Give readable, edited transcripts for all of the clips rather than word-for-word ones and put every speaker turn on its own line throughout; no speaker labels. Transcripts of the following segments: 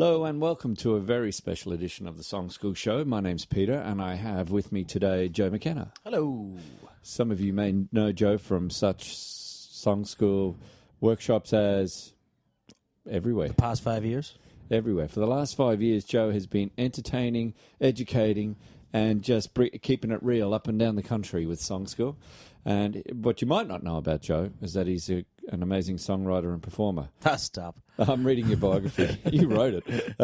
Hello and welcome to a very special edition of the Songschool show. My name's Peter and I have with me today Joe McKenna.
Hello.
Some of you may know Joe from such Songschool workshops as everywhere.
The past 5 years?
Everywhere. For the last 5 years, Joe has been entertaining, educating, and just keeping it real up and down the country with Songschool. And what you might not know about Joe is that he's an amazing songwriter and performer.
Stop.
I'm reading your biography. You wrote it.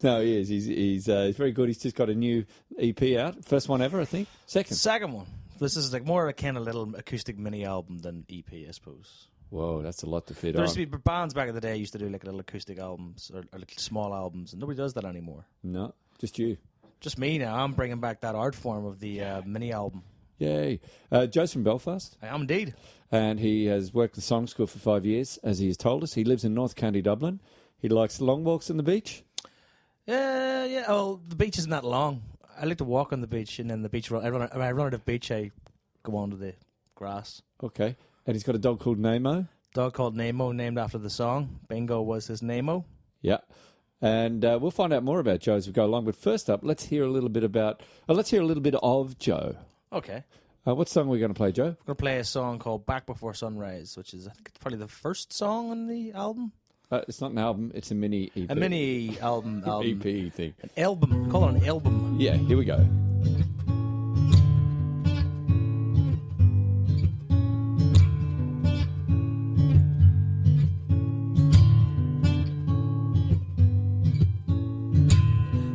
No, he is. He's very good. He's just got a new EP out. First one ever, I think. Second
one. This is like more a kind of little acoustic mini album than EP, I suppose.
Whoa, that's a lot to fit
There
on.
used to be bands back in the day used to do like little acoustic albums or little small albums, and nobody does that anymore.
No, just you.
Just me now. I'm bringing back that art form of the mini album.
Yay. Joe's from Belfast.
I am indeed.
And he has worked with Songschool for 5 years, as he has told us. He lives in North County, Dublin. He likes long walks on the beach.
Yeah. Well, the beach isn't that long. I like to walk on the beach, and then the beach. When I run out of beach, I go onto the grass.
Okay. And he's got a dog called Nemo.
Dog called Nemo, named after the song. Bingo was his Nemo.
Yeah. And we'll find out more about Joe as we go along. But first up, let's hear a little bit of Joe.
Okay.
What song are we going to play, Joe?
We're going to play a song called Back Before Sunrise, which is, I think it's probably the first song on the album.
It's not an album, it's a mini EP.
A mini album.
EP thing.
An album. Call it an album.
Yeah, here we go.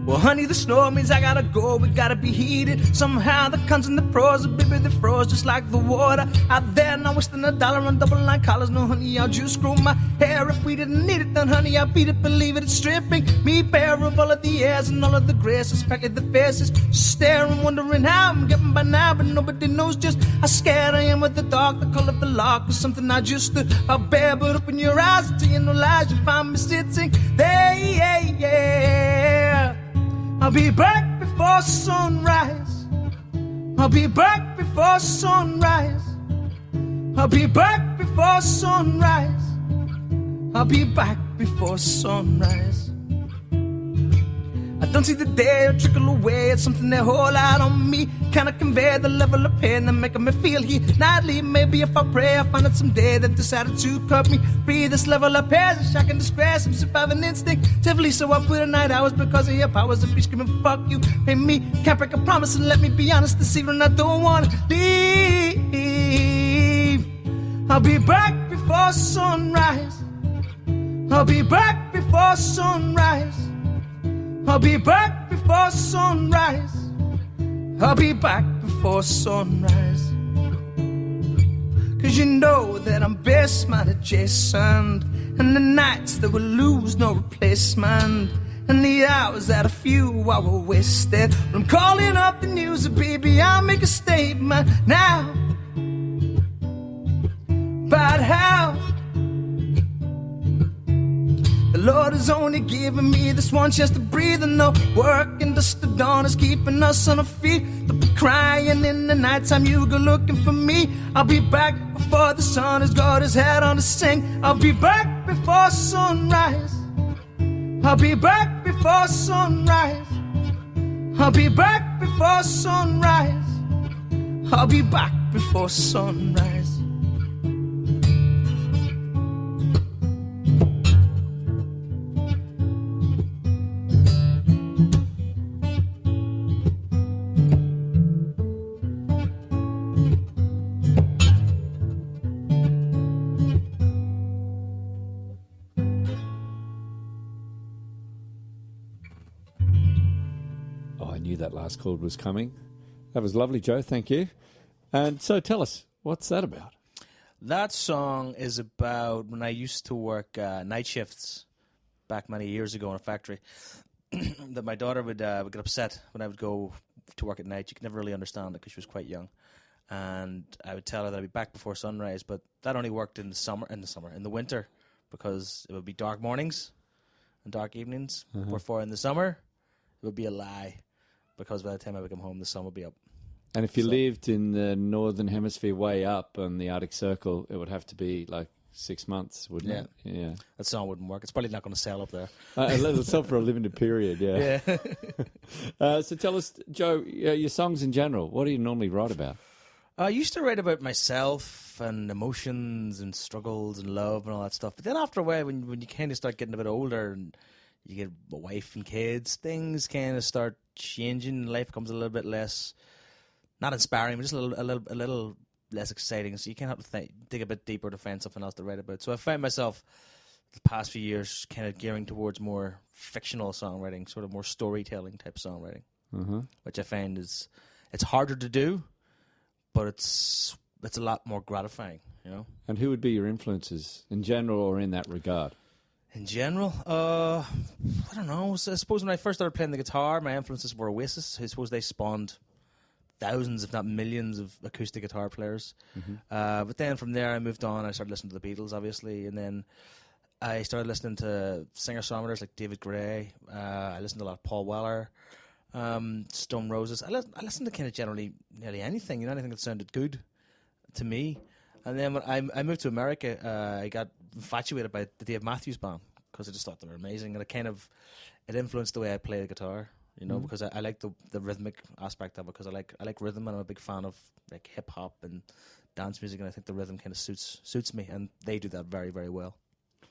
Well, honey, the snow means I gotta go, we gotta be heated. Somehow the cons and the pros, baby, they froze just like the water out there. Now wasting $1 on double line collars. No, honey, I'll just screw my hair. If we didn't need it, then honey, I'll beat it, believe it, it's stripping me bare of all of the airs and all of the grace, especially the faces. Just staring, wondering how I'm getting by now, but nobody knows just how scared I am with the dark. The color of the lock is something I just I'll bear, but open your eyes and tell you no lies, you find me sitting there, yeah. I'll be back before sunrise. I'll be back before sunrise. I'll be back before sunrise. I'll be back before sunrise. I don't see the day trickle away. It's something they hold out on me. Cannot convey the level of pain that making me feel here nightly. Maybe if I pray, I find it someday that this attitude cut me free. This level of pain is shocking disgrace. I'm surviving instinctively, so I put in night hours because of your powers. If you screaming, fuck you, pay me. Can't break a promise and let me be honest. This evening I don't wanna leave. I'll be back before sunrise. I'll be back before sunrise. I'll be back before sunrise. I'll be back before sunrise. Cause you know that I'm best man adjacent, and the nights that will lose no replacement, and the hours that a few hours wasted. When I'm calling up the news, baby, I'll make a statement now about how the Lord has only given me this one chance to breathe, and no work and dust the dawn is keeping us on our feet. Don't be crying in the nighttime, you go looking for me. I'll be back before the sun has got his head on to sing. I'll be back before sunrise. I'll be back before sunrise. I'll be back before sunrise. I'll be back before sunrise.
That last chord was coming. That was lovely, Joe. Thank you. And so tell us, what's that about?
That song is about when I used to work night shifts back many years ago in a factory. That my daughter would get upset when I would go to work at night. She could never really understand it because she was quite young. And I would tell her that I'd be back before sunrise, but that only worked in the winter, because it would be dark mornings and dark evenings. Before in the summer, it would be a lie, because by the time I would come home, the sun would be up.
And if you lived in the northern hemisphere way up on the Arctic Circle, it would have to be like 6 months, wouldn't it? Yeah.
That song wouldn't work. It's probably not going to sell up there.
It'll sell for a limited period, yeah. So tell us, Joe, your songs in general, what do you normally write about?
I used to write about myself and emotions and struggles and love and all that stuff. But then after a while, when you kind of start getting a bit older and you get a wife and kids, things kind of start changing. Life becomes a little bit less, not inspiring, but just a little less exciting. So you kind of have to dig a bit deeper to find something else to write about. So I found myself the past few years kind of gearing towards more fictional songwriting, sort of more storytelling type songwriting, which I find it's harder to do, but it's a lot more gratifying, you know.
And who would be your influences in general or in that regard?
In general, I don't know. So I suppose when I first started playing the guitar, my influences were Oasis. I suppose they spawned thousands, if not millions, of acoustic guitar players. But then from there, I moved on. I started listening to the Beatles, obviously, and then I started listening to singer-songwriters like David Gray. I listened to a lot of Paul Weller, Stone Roses. I listened to kind of generally nearly anything, anything that sounded good to me. And then when I moved to America, I got infatuated by the Dave Matthews Band because I just thought they were amazing, and it influenced the way I play the guitar. Because I like the rhythmic aspect of it, because I like rhythm, and I'm a big fan of like hip hop and dance music, and I think the rhythm kind of suits me, and they do that very, very well.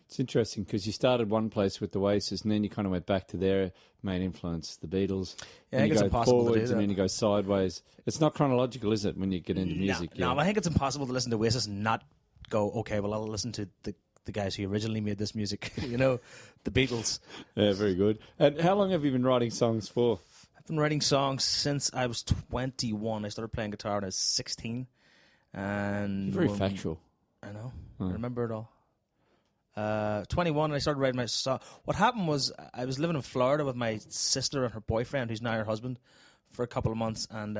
It's interesting because you started one place with the Oasis, and then you kind of went back to their main influence, the Beatles.
Yeah, I think it's impossible to do that.
And then you go sideways. It's not chronological, is it, when you get into music?
No, I think it's impossible to listen to Oasis and not go, okay, well, I'll listen to the guys who originally made this music, the Beatles.
Yeah, very good. And how long have you been writing songs for?
I've been writing songs since I was 21. I started playing guitar when I was 16. And
You're very factual.
I know. I remember it all. 21, and I started writing my song. What happened was I was living in Florida with my sister and her boyfriend, who's now her husband, for a couple of months, and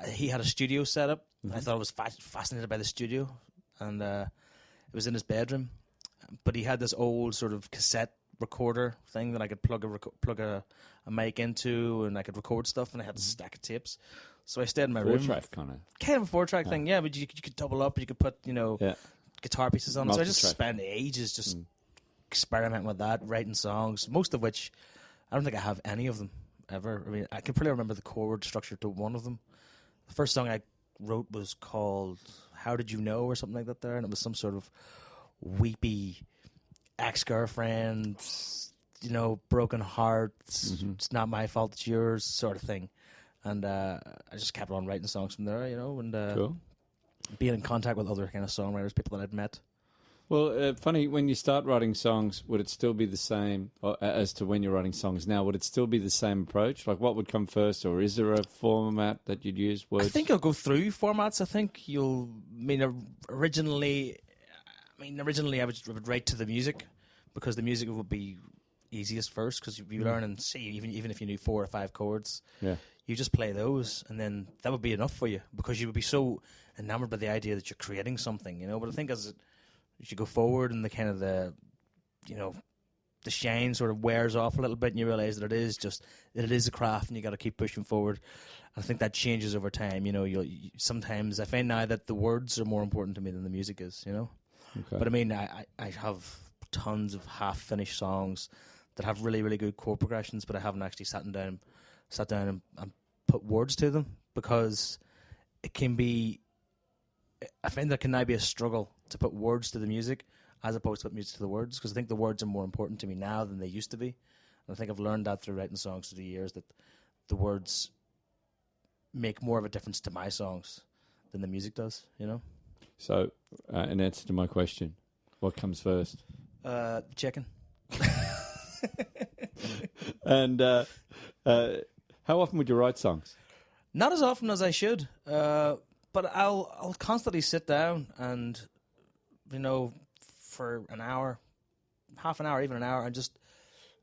he had a studio set up. I thought I was fascinated by the studio, and it was in his bedroom. But he had this old sort of cassette recorder thing that I could plug a mic into, and I could record stuff, and I had a stack of tapes. So I stayed in my room.
Four-track kind
of a four-track thing, yeah. But you could double up, you could put guitar pieces on it. So I just spent ages just experimenting with that, writing songs, most of which I don't think I have any of them ever. I mean, I can probably remember the chord structure to one of them. The first song I wrote was called How Did You Know or something like that there, and it was some sort of weepy ex-girlfriend, broken heart, it's not my fault, it's yours sort of thing. And I just kept on writing songs from there, and
Cool.
being in contact with other kind of songwriters, people that I'd met.
Well, funny, when you start writing songs, would it still be the same as to when you're writing songs now? Would it still be the same approach? Like, what would come first, or is there a format that you'd use? Words?
I think you'll go through formats. I think originally I would write to the music, because the music would be easiest first, because you learn and see, even if you knew 4 or 5 chords, you just play those, and then that would be enough for you, because you would be so enamored by the idea that you're creating something, But I think as you go forward, and the kind of the shine sort of wears off a little bit, and you realize that it is a craft, and you got to keep pushing forward. And I think that changes over time. Sometimes I find now that the words are more important to me than the music is.
Okay.
But I mean, I have tons of half-finished songs that have really, really good chord progressions, but I haven't actually sat down and put words to them, because it can be. I find there can now be a struggle to put words to the music as opposed to put music to the words, because I think the words are more important to me now than they used to be. And I think I've learned that through writing songs through the years, that the words make more of a difference to my songs than the music does,
So, in answer to my question, what comes first?
Chicken.
And how often would you write songs?
Not as often as I should, but I'll constantly sit down and, for an hour, half an hour, even an hour, and just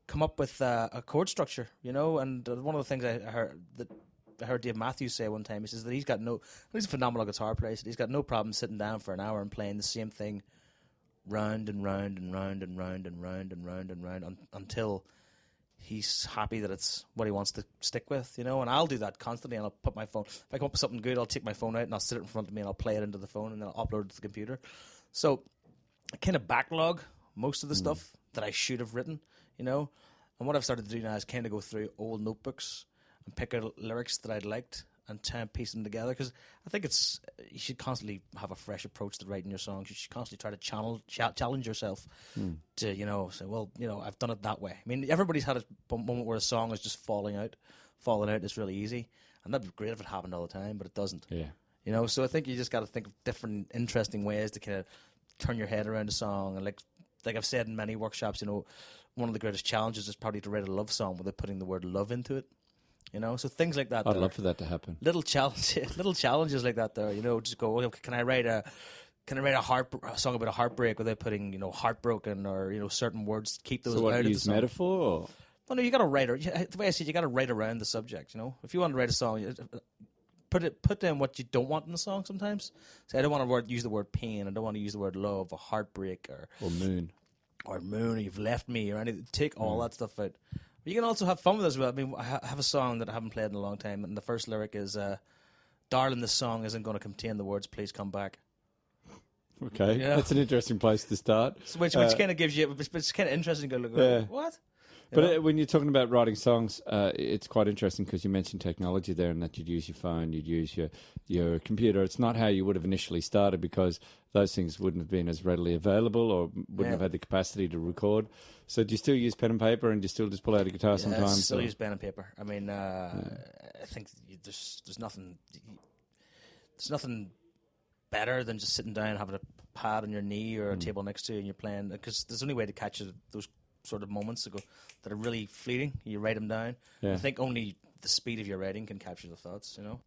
come up with a chord structure, And one of the things I heard Dave Matthews say one time, he says that he's a phenomenal guitar player, so he's got no problem sitting down for an hour and playing the same thing round and round and round and round and round and round and round until he's happy that it's what he wants to stick with, And I'll do that constantly, and I'll put my phone, if I come up with something good, I'll take my phone out and I'll sit it in front of me and I'll play it into the phone, and then I'll upload it to the computer. So I kind of backlog most of the stuff that I should have written, you know. And what I've started to do now is kind of go through old notebooks and pick out lyrics that I'd liked and try and piece them together, because I think you should constantly have a fresh approach to writing your songs. You should constantly try to challenge yourself to, you know, say, well, you know, I've done it that way. I mean, everybody's had a moment where a song is just falling out. Falling out is really easy, and that'd be great if it happened all the time, but it doesn't. Yeah, you know. So I think you just got to think of different, interesting ways to kind of turn your head around a song. And like I've said in many workshops, you know, one of the greatest challenges is probably to write a love song without putting the word love into it. You know, so things like that.
I'd love for that to happen.
Little challenges like that. There, you know, just go. Okay, can I write a song about a heartbreak without putting, you know, heartbroken or, you know, certain words? Keep those out of the song.
Metaphor? Or?
Well, no, you got to write. The way I see it, you got to write around the subject. You know, if you want to writ a song, put down what you don't want in the song. Sometimes, say I don't want to use the word pain. I don't want to use the word love or heartbreak or moon, or you've left me or anything. Take all that stuff out. You can also have fun with it as well. I mean, I have a song that I haven't played in a long time, and the first lyric is, "Darling, this song isn't going to contain the words, please come back."
Okay, you know? That's an interesting place to start.
Which kind of gives you, it's kind of interesting to go, what?
But when you're talking about writing songs, it's quite interesting because you mentioned technology there, and that you'd use your phone, you'd use your computer. It's not how you would have initially started, because those things wouldn't have been as readily available or wouldn't have had the capacity to record. So do you still use pen and paper, and do you still just pull out a guitar sometimes?
I still use pen and paper. I mean, I think there's nothing better than just sitting down, having a pad on your knee or a table next to you, and you're playing, because there's the only way to catch those sort of moments that are really fleeting. You write them down. I think only the speed of your writing can capture the thoughts, you know.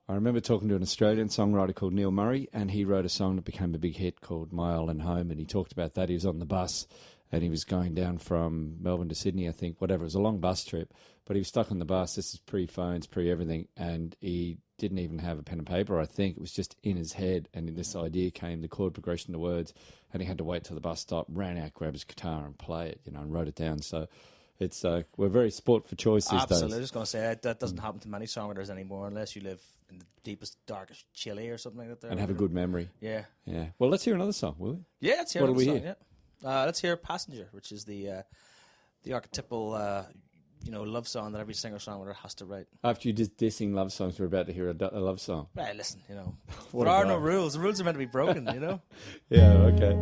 I remember talking to an Australian songwriter called Neil Murray, and he wrote a song that became a big hit called My Island Home, and he talked about that. He was on the bus, and he was going down from Melbourne to Sydney, I think, whatever. It was a long bus trip, but he was stuck on the bus. This is pre-phones, pre-everything, and he didn't even have a pen and paper, I think. It was just in his head, and this idea came, the chord progression, the words, and he had to wait till the bus stopped, ran out, grabbed his guitar and play it, you know, and wrote it down. So it's we're very sport for choice these days.
Absolutely. I was just going to say, that doesn't happen to many songwriters anymore, unless you live in the deepest, darkest Chile or something like that.
And have a good memory.
Yeah.
Yeah. Well, let's hear another song, will we?
Yeah, let's hear another song.
Hear?
Yeah. Let's hear Passenger, which is the archetypal love song that every singer-songwriter has to write.
After you just dissing love songs, we're about to hear a love song.
Right, listen, you know, there are no rules. The rules are meant to be broken, you know?
Yeah, okay.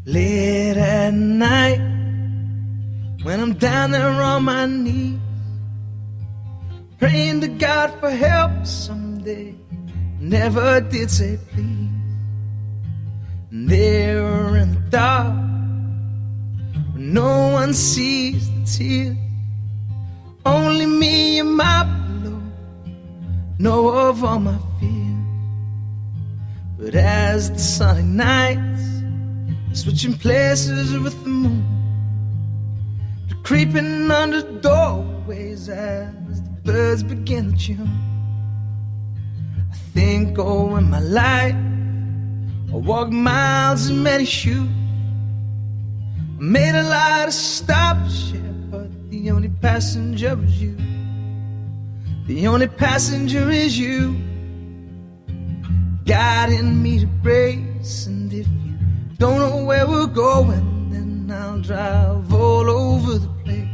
Late at night, when I'm down there on my knees, praying to God for help someday, never did say please. And there in the dark, when no one sees the tears, only me and my pillow know of all my fears. But as the sun ignites, switching places with the moon, creeping under doorways as the birds begin to tune. I think, oh, in my life I walked miles in many shoes, I made a lot of stops, yeah, but the only passenger is you. The only passenger is you, guiding me to grace. And if you don't know where we're going, then I'll drive all over the place.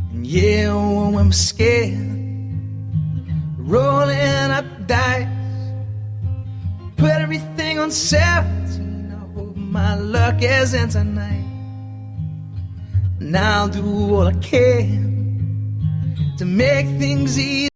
And yeah, when we're scared, rolling up the dice, put everything on 17. I hope my luck isn't tonight. And I'll do all I can to make things easy.